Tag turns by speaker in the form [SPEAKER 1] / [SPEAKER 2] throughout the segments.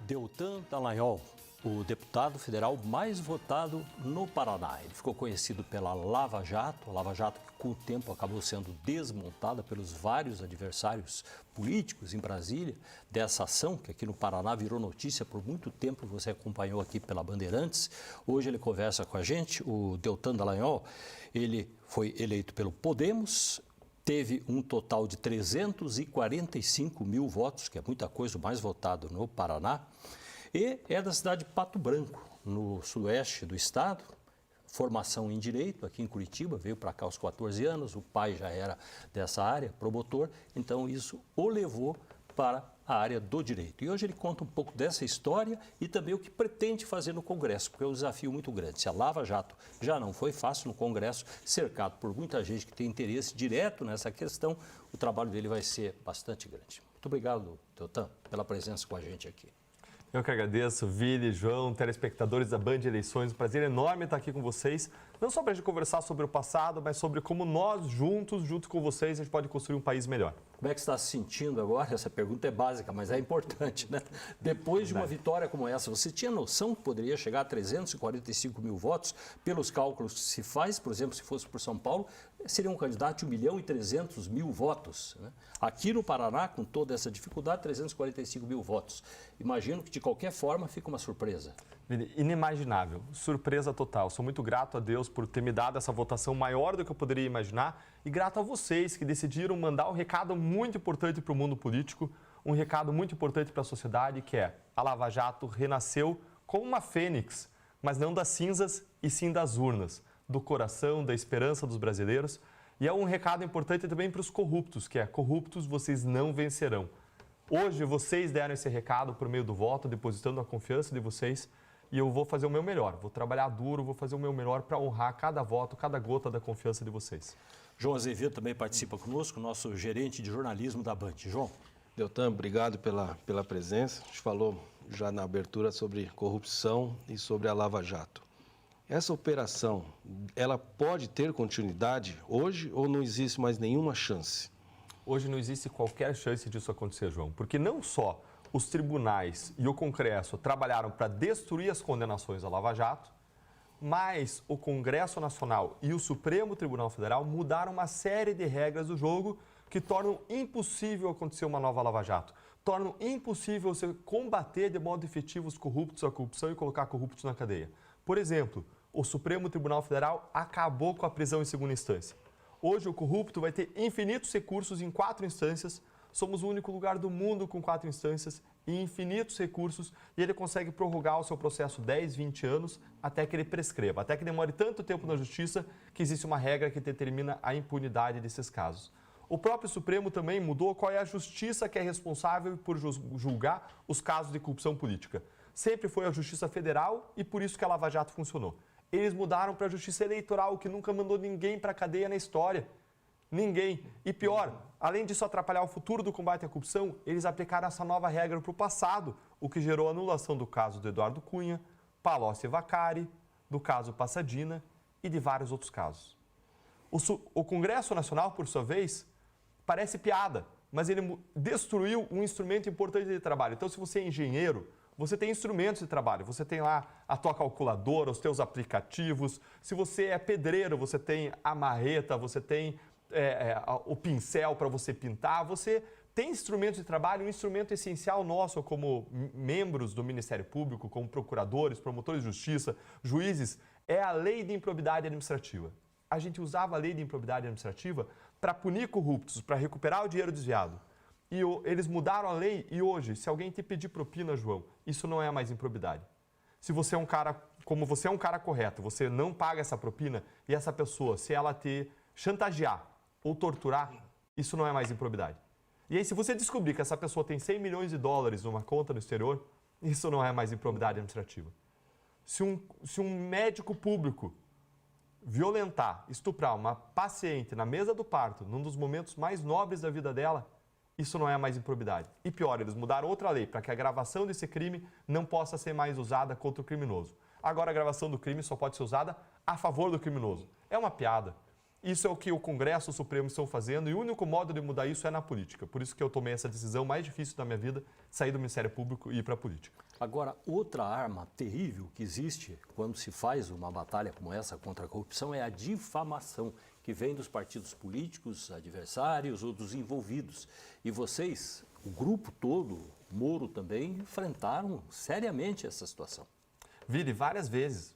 [SPEAKER 1] Deltan Dallagnol, o deputado federal mais votado no Paraná. Ele ficou conhecido pela Lava Jato, a Lava Jato que com o tempo acabou sendo desmontada pelos vários adversários políticos em Brasília, dessa ação que aqui no Paraná virou notícia por muito tempo, você acompanhou aqui pela Bandeirantes. Hoje ele conversa com a gente, o Deltan Dallagnol, ele foi eleito pelo Podemos, teve um total de 345 mil votos, que é muita coisa, o mais votado no Paraná, e é da cidade de Pato Branco, no sudoeste do estado, formação em Direito, aqui em Curitiba, veio para cá aos 14 anos, o pai já era dessa área, promotor, então isso o levou para a área do direito. E hoje ele conta um pouco dessa história e também o que pretende fazer no Congresso, porque é um desafio muito grande. Se a Lava Jato já não foi fácil no Congresso, cercado por muita gente que tem interesse direto nessa questão, o trabalho dele vai ser bastante grande. Muito obrigado, Deltan, pela presença com a gente aqui.
[SPEAKER 2] Eu que agradeço, Vili, João, telespectadores da Band Eleições. Um prazer enorme estar aqui com vocês. Não só para a gente conversar sobre o passado, mas sobre como nós juntos, junto com vocês, a gente pode construir um país melhor.
[SPEAKER 1] Como é que você está se sentindo agora? Essa pergunta é básica, mas é importante, né? Depois de uma vitória como essa, você tinha noção que poderia chegar a 345 mil votos? Pelos cálculos que se faz, por exemplo, se fosse por São Paulo, seria um candidato de 1.300.000 votos, né? Aqui no Paraná, com toda essa dificuldade, 345 mil votos. Imagino que, de qualquer forma, fica uma surpresa.
[SPEAKER 2] Inimaginável, surpresa total. Sou muito grato a Deus por ter me dado essa votação maior do que eu poderia imaginar e grato a vocês que decidiram mandar um recado muito importante para o mundo político, um recado muito importante para a sociedade, que é: a Lava Jato renasceu como uma fênix, mas não das cinzas e sim das urnas, do coração, da esperança dos brasileiros. E é um recado importante também para os corruptos, que é: corruptos vocês não vencerão. Hoje vocês deram esse recado por meio do voto, depositando a confiança de vocês. E eu vou fazer o meu melhor, vou trabalhar duro, vou fazer o meu melhor para honrar cada voto, cada gota da confiança de vocês.
[SPEAKER 1] João Azevedo também participa conosco, nosso gerente de jornalismo da Band. João.
[SPEAKER 3] Deltan, obrigado pela presença. A gente falou já na abertura sobre corrupção e sobre a Lava Jato. Essa operação, ela pode ter continuidade hoje ou não existe mais nenhuma chance?
[SPEAKER 2] Hoje não existe qualquer chance disso acontecer, João, porque não só os tribunais e o Congresso trabalharam para destruir as condenações à Lava Jato, mas o Congresso Nacional e o Supremo Tribunal Federal mudaram uma série de regras do jogo que tornam impossível acontecer uma nova Lava Jato, tornam impossível você combater de modo efetivo os corruptos, a corrupção e colocar corruptos na cadeia. Por exemplo, o Supremo Tribunal Federal acabou com a prisão em segunda instância. Hoje o corrupto vai ter infinitos recursos em 4 instâncias. Somos o único lugar do mundo com 4 instâncias e infinitos recursos, e ele consegue prorrogar o seu processo 10, 20 anos até que ele prescreva, até que demore tanto tempo na justiça que existe uma regra que determina a impunidade desses casos. O próprio Supremo também mudou qual é a justiça que é responsável por julgar os casos de corrupção política. Sempre foi a Justiça Federal e por isso que a Lava Jato funcionou. Eles mudaram para a Justiça Eleitoral, que nunca mandou ninguém para a cadeia na história. Ninguém. E pior, além disso atrapalhar o futuro do combate à corrupção, eles aplicaram essa nova regra para o passado, o que gerou a anulação do caso do Eduardo Cunha, Palocci e Vaccari, do caso Passadina e de vários outros casos. O Congresso Nacional, por sua vez, parece piada, mas ele destruiu um instrumento importante de trabalho. Então, se você é engenheiro, você tem instrumentos de trabalho, você tem lá a tua calculadora, os teus aplicativos. Se você é pedreiro, você tem a marreta, você tem o pincel para você pintar, você tem instrumentos de trabalho, um instrumento essencial nosso como membros do Ministério Público, como procuradores, promotores de justiça, juízes, é a lei de improbidade administrativa. A gente usava a lei de improbidade administrativa para punir corruptos, para recuperar o dinheiro desviado. E eles mudaram a lei e hoje, se alguém te pedir propina, João, isso não é mais improbidade. Se você é um cara, como você é um cara correto, você não paga essa propina e essa pessoa, se ela te chantagear ou torturar, isso não é mais improbidade. E aí, se você descobrir que essa pessoa tem 100 milhões de dólares numa conta no exterior, isso não é mais improbidade administrativa. Se um médico público violentar, estuprar uma paciente na mesa do parto, num dos momentos mais nobres da vida dela, isso não é mais improbidade. E pior, eles mudaram outra lei para que a gravação desse crime não possa ser mais usada contra o criminoso. Agora, a gravação do crime só pode ser usada a favor do criminoso. É uma piada. Isso é o que o Congresso e o Supremo estão fazendo e o único modo de mudar isso é na política. Por isso que eu tomei essa decisão mais difícil da minha vida, sair do Ministério Público e ir para a política.
[SPEAKER 1] Agora, outra arma terrível que existe quando se faz uma batalha como essa contra a corrupção é a difamação, que vem dos partidos políticos, adversários ou dos envolvidos. E vocês, o grupo todo, Moro também, enfrentaram seriamente essa situação.
[SPEAKER 2] Vire, várias vezes.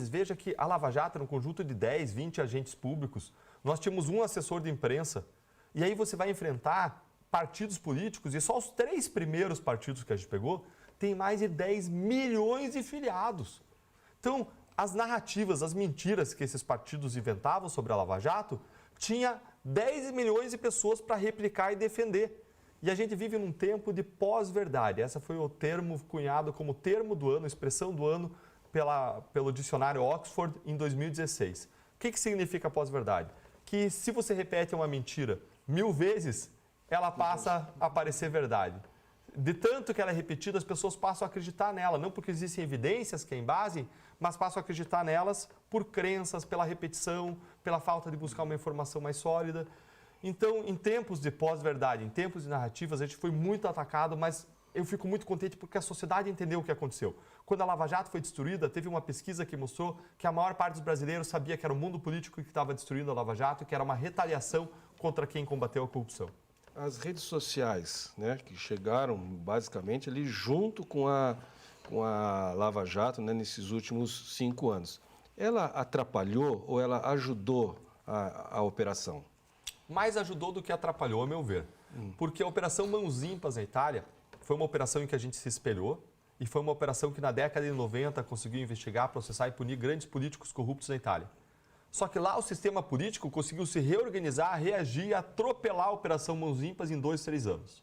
[SPEAKER 2] Veja que a Lava Jato era um conjunto de 10, 20 agentes públicos. Nós tínhamos um assessor de imprensa. E aí você vai enfrentar partidos políticos, e só os 3 primeiros partidos que a gente pegou tem mais de 10 milhões de filiados. Então, as narrativas, as mentiras que esses partidos inventavam sobre a Lava Jato, tinha 10 milhões de pessoas para replicar e defender. E a gente vive num tempo de pós-verdade. Esse foi o termo cunhado como termo do ano, expressão do ano pelo dicionário Oxford em 2016. O que significa pós-verdade? Que se você repete uma mentira 1000 vezes, ela passa a parecer verdade. De tanto que ela é repetida, as pessoas passam a acreditar nela, não porque existem evidências que a embasem, mas passam a acreditar nelas por crenças, pela repetição, pela falta de buscar uma informação mais sólida. Então, em tempos de pós-verdade, em tempos de narrativas, a gente foi muito atacado, mas eu fico muito contente porque a sociedade entendeu o que aconteceu. Quando a Lava Jato foi destruída, teve uma pesquisa que mostrou que a maior parte dos brasileiros sabia que era o mundo político que estava destruindo a Lava Jato e que era uma retaliação contra quem combateu a corrupção.
[SPEAKER 3] As redes sociais, né, que chegaram basicamente ali junto com a Lava Jato, né, nesses últimos 5 anos, ela atrapalhou ou ela ajudou a operação?
[SPEAKER 2] Mais ajudou do que atrapalhou, a meu ver. Porque a Operação Mãos Limpas na Itália foi uma operação em que a gente se espelhou e foi uma operação que na década de 90 conseguiu investigar, processar e punir grandes políticos corruptos na Itália. Só que lá o sistema político conseguiu se reorganizar, reagir e atropelar a Operação Mãos Limpas em 2, 3 anos.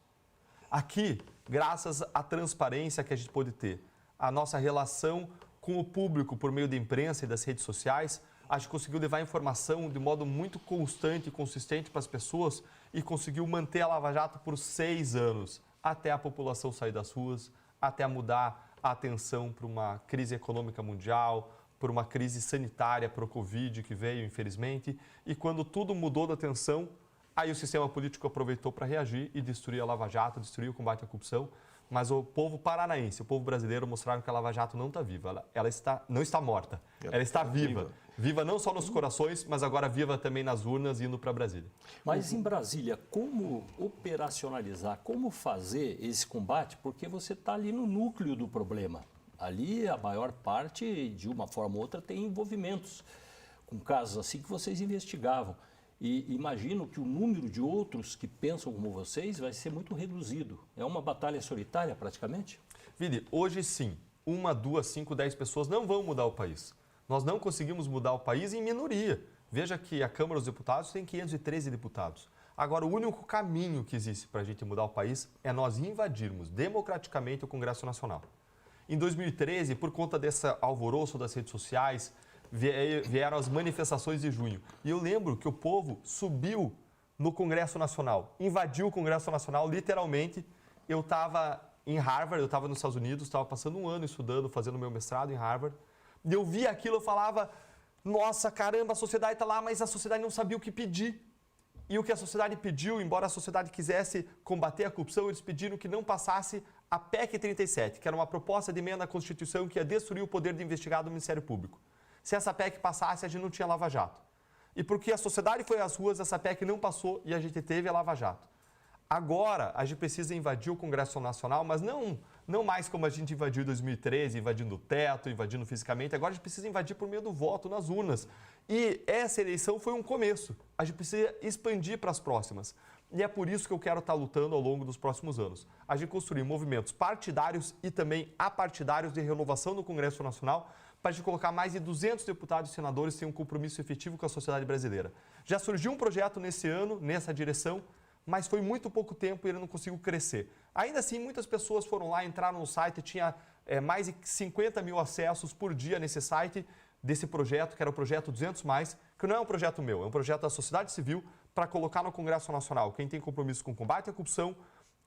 [SPEAKER 2] Aqui, graças à transparência que a gente pôde ter, a nossa relação com o público por meio da imprensa e das redes sociais, a gente conseguiu levar informação de modo muito constante e consistente para as pessoas e conseguiu manter a Lava Jato por 6 anos, até a população sair das ruas, até mudar a atenção para uma crise econômica mundial, por uma crise sanitária, para o Covid que veio, infelizmente. E quando tudo mudou da atenção, aí o sistema político aproveitou para reagir e destruir a Lava Jato, destruir o combate à corrupção. Mas o povo paranaense, o povo brasileiro mostraram que a Lava Jato não está viva, ela não está morta, ela está viva. Viva não só nos corações, mas agora viva também nas urnas, indo para Brasília.
[SPEAKER 1] Mas em Brasília, como operacionalizar, como fazer esse combate? Porque você está ali no núcleo do problema. Ali a maior parte, de uma forma ou outra, tem envolvimentos com casos assim que vocês investigavam. E imagino que o número de outros que pensam como vocês vai ser muito reduzido. É uma batalha solitária, praticamente?
[SPEAKER 2] Vini, hoje sim, 1, 2, 5, 10 pessoas não vão mudar o país. Nós não conseguimos mudar o país em minoria. Veja que a Câmara dos Deputados tem 513 deputados. Agora, o único caminho que existe para a gente mudar o país é nós invadirmos democraticamente o Congresso Nacional. Em 2013, por conta desse alvoroço das redes sociais, vieram as manifestações de junho. E eu lembro que o povo subiu no Congresso Nacional, invadiu o Congresso Nacional, literalmente. Eu estava em Harvard, eu estava nos Estados Unidos, estava passando um ano estudando, fazendo meu mestrado em Harvard. E eu via aquilo, eu falava, nossa, caramba, a sociedade está lá, mas a sociedade não sabia o que pedir. E o que a sociedade pediu, embora a sociedade quisesse combater a corrupção, eles pediram que não passasse a PEC 37, que era uma proposta de emenda à Constituição que ia destruir o poder de investigado do Ministério Público. Se essa PEC passasse, a gente não tinha Lava Jato. E porque a sociedade foi às ruas, essa PEC não passou e a gente teve a Lava Jato. Agora, a gente precisa invadir o Congresso Nacional, mas não mais como a gente invadiu em 2013, invadindo o teto, invadindo fisicamente. Agora a gente precisa invadir por meio do voto nas urnas. E essa eleição foi um começo. A gente precisa expandir para as próximas. E é por isso que eu quero estar lutando ao longo dos próximos anos. A gente construir movimentos partidários e também apartidários de renovação no Congresso Nacional para a gente colocar mais de 200 deputados e senadores que tenham um compromisso efetivo com a sociedade brasileira. Já surgiu um projeto nesse ano, nessa direção, mas foi muito pouco tempo e ele não conseguiu crescer. Ainda assim, muitas pessoas foram lá, entraram no site, tinha mais de 50 mil acessos por dia nesse site desse projeto, que era o projeto 200+, que não é um projeto meu, é um projeto da sociedade civil para colocar no Congresso Nacional quem tem compromisso com o combate à corrupção,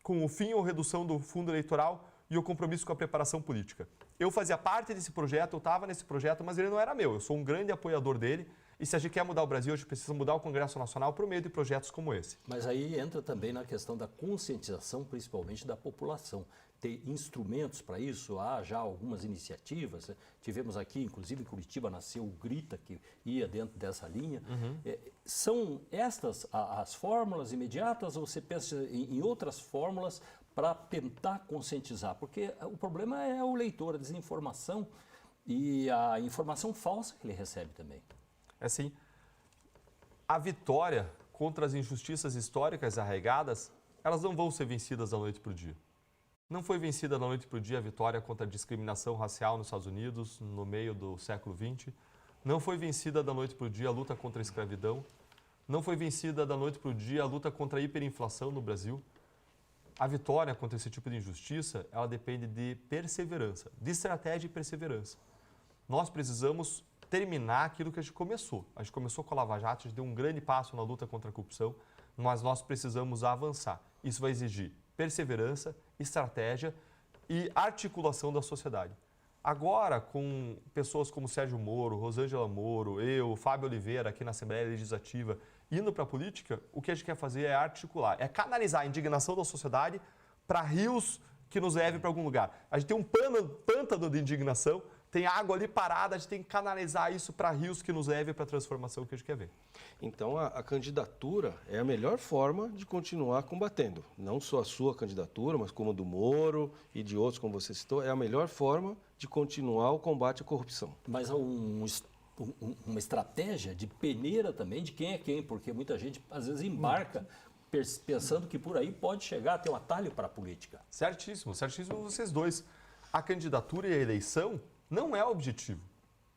[SPEAKER 2] com o fim ou redução do fundo eleitoral e o compromisso com a preparação política. Eu fazia parte desse projeto, eu estava nesse projeto, mas ele não era meu, eu sou um grande apoiador dele E se a gente quer mudar o Brasil, a gente precisa mudar o Congresso Nacional por meio de projetos como esse.
[SPEAKER 1] Mas aí entra também na questão da conscientização, principalmente da população. Ter instrumentos para isso, há já algumas iniciativas. Tivemos aqui, inclusive em Curitiba, nasceu o Grita, que ia dentro dessa linha. São estas as fórmulas imediatas ou você pensa em outras fórmulas para tentar conscientizar? Porque o problema é o leitor, a desinformação e a informação falsa que ele recebe também.
[SPEAKER 2] É assim, a vitória contra as injustiças históricas arraigadas, elas não vão ser vencidas da noite para o dia. Não foi vencida da noite para o dia a vitória contra a discriminação racial nos Estados Unidos no meio do século XX. Não foi vencida da noite para o dia a luta contra a escravidão. Não foi vencida da noite para o dia a luta contra a hiperinflação no Brasil. A vitória contra esse tipo de injustiça, ela depende de perseverança, de estratégia e perseverança. Nós precisamos terminar aquilo que a gente começou. A gente começou com a Lava Jato, a gente deu um grande passo na luta contra a corrupção, mas nós precisamos avançar. Isso vai exigir perseverança, estratégia e articulação da sociedade. Agora, com pessoas como Sérgio Moro, Rosângela Moro, eu, Fábio Oliveira, aqui na Assembleia Legislativa, indo para a política, o que a gente quer fazer é articular, é canalizar a indignação da sociedade para rios que nos levem para algum lugar. A gente tem um pântano de indignação, tem água ali parada, a gente tem que canalizar isso para rios que nos levem para a transformação que a gente quer ver.
[SPEAKER 3] Então, a candidatura é a melhor forma de continuar combatendo. Não só a sua candidatura, mas como a do Moro e de outros, como você citou, é a melhor forma de continuar o combate à corrupção.
[SPEAKER 1] Mas uma estratégia de peneira também de quem é quem, porque muita gente às vezes embarca pensando que por aí pode chegar a ter um atalho para a política.
[SPEAKER 2] Certíssimo, certíssimo vocês dois. A candidatura e a eleição não é o objetivo.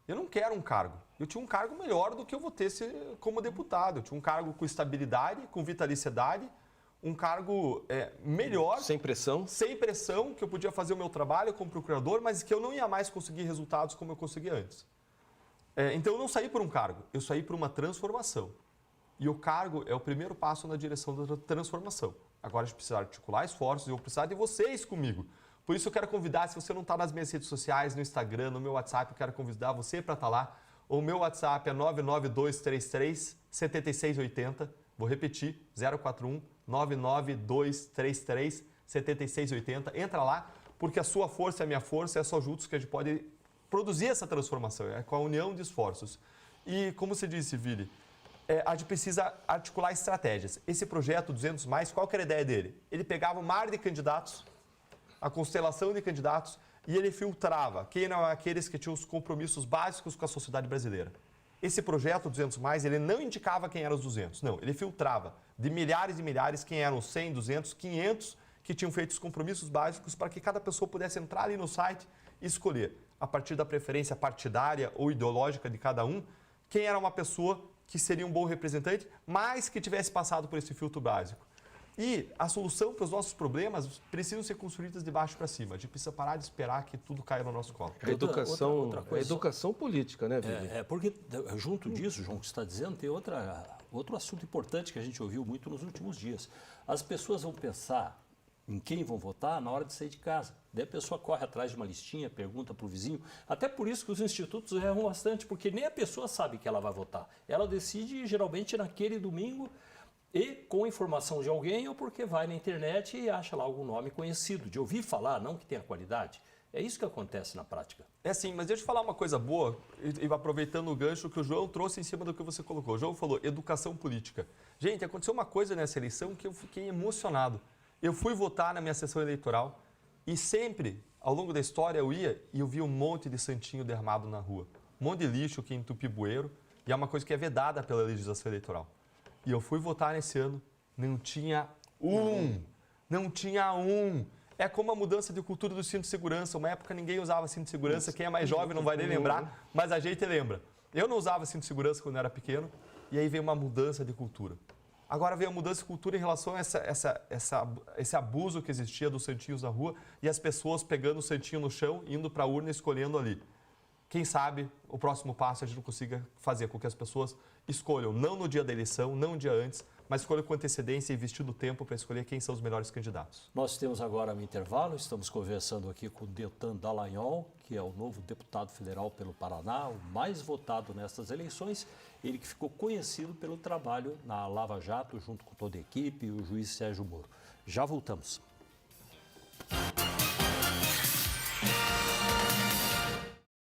[SPEAKER 2] Eu não quero um cargo. Eu tinha um cargo melhor do que eu vou ter como deputado. Eu tinha um cargo com estabilidade, com vitaliciedade, um cargo melhor.
[SPEAKER 3] Sem pressão?
[SPEAKER 2] Sem pressão, que eu podia fazer o meu trabalho como procurador, mas que eu não ia mais conseguir resultados como eu conseguia antes. Então eu não saí por um cargo, eu saí por uma transformação. E o cargo é o primeiro passo na direção da transformação. Agora a gente precisa articular esforços e eu vou precisar de vocês comigo. Por isso eu quero convidar, se você não está nas minhas redes sociais, no Instagram, no meu WhatsApp, eu quero convidar você para estar lá. O meu WhatsApp é 99233-7680. Vou repetir, 041-99233-7680. Entra lá, porque a sua força é a minha força, é só juntos que a gente pode produzir essa transformação, é com a união de esforços. E como você disse, Vili, a gente precisa articular estratégias. Esse projeto 200+, qual que era a ideia dele? Ele pegava o mar de candidatos, a constelação de candidatos, e ele filtrava quem eram aqueles que tinham os compromissos básicos com a sociedade brasileira. Esse projeto 200+, ele não indicava quem eram os 200, não, ele filtrava de milhares e milhares quem eram os 100, 200, 500 que tinham feito os compromissos básicos para que cada pessoa pudesse entrar ali no site e escolher, a partir da preferência partidária ou ideológica de cada um, quem era uma pessoa que seria um bom representante, mas que tivesse passado por esse filtro básico. E a solução para os nossos problemas precisam ser construídas de baixo para cima. A gente precisa parar de esperar que tudo caia no nosso colo.
[SPEAKER 3] A educação política, né, Vili?
[SPEAKER 1] Porque junto disso, João, que você está dizendo, tem outro assunto importante que a gente ouviu muito nos últimos dias. As pessoas vão pensar em quem vão votar na hora de sair de casa. Daí a pessoa corre atrás de uma listinha, pergunta para o vizinho. Até por isso que os institutos erram bastante, porque nem a pessoa sabe que ela vai votar. Ela decide geralmente naquele domingo e com informação de alguém ou porque vai na internet e acha lá algum nome conhecido, de ouvir falar, não que tenha qualidade. É isso que acontece na prática.
[SPEAKER 2] É sim, mas deixa eu te falar uma coisa boa, e aproveitando o gancho que o João trouxe em cima do que você colocou. O João falou educação política. Gente, aconteceu uma coisa nessa eleição que eu fiquei emocionado. Eu fui votar na minha sessão eleitoral e sempre, ao longo da história, eu ia e eu via um monte de santinho derramado na rua. Um monte de lixo que entupe bueiro, e é uma coisa que é vedada pela legislação eleitoral. E eu fui votar nesse ano, não tinha um. É como a mudança de cultura do cinto de segurança. Uma época ninguém usava cinto de segurança, quem é mais jovem não vai nem lembrar, mas a gente lembra. Eu não usava cinto de segurança quando eu era pequeno, e aí veio uma mudança de cultura. Agora veio a mudança de cultura em relação a esse abuso que existia dos santinhos na rua e as pessoas pegando o santinho no chão, indo para a urna e escolhendo ali. Quem sabe o próximo passo a gente não consiga fazer com que as pessoas escolham, não no dia da eleição, não um dia antes, mas escolham com antecedência e investindo tempo para escolher quem são os melhores candidatos.
[SPEAKER 1] Nós temos agora um intervalo, estamos conversando aqui com o Deltan Dallagnol, que que é o novo deputado federal pelo Paraná, o mais votado nessas eleições. Ele que ficou conhecido pelo trabalho na Lava Jato, junto com toda a equipe e o juiz Sérgio Moro. Já voltamos.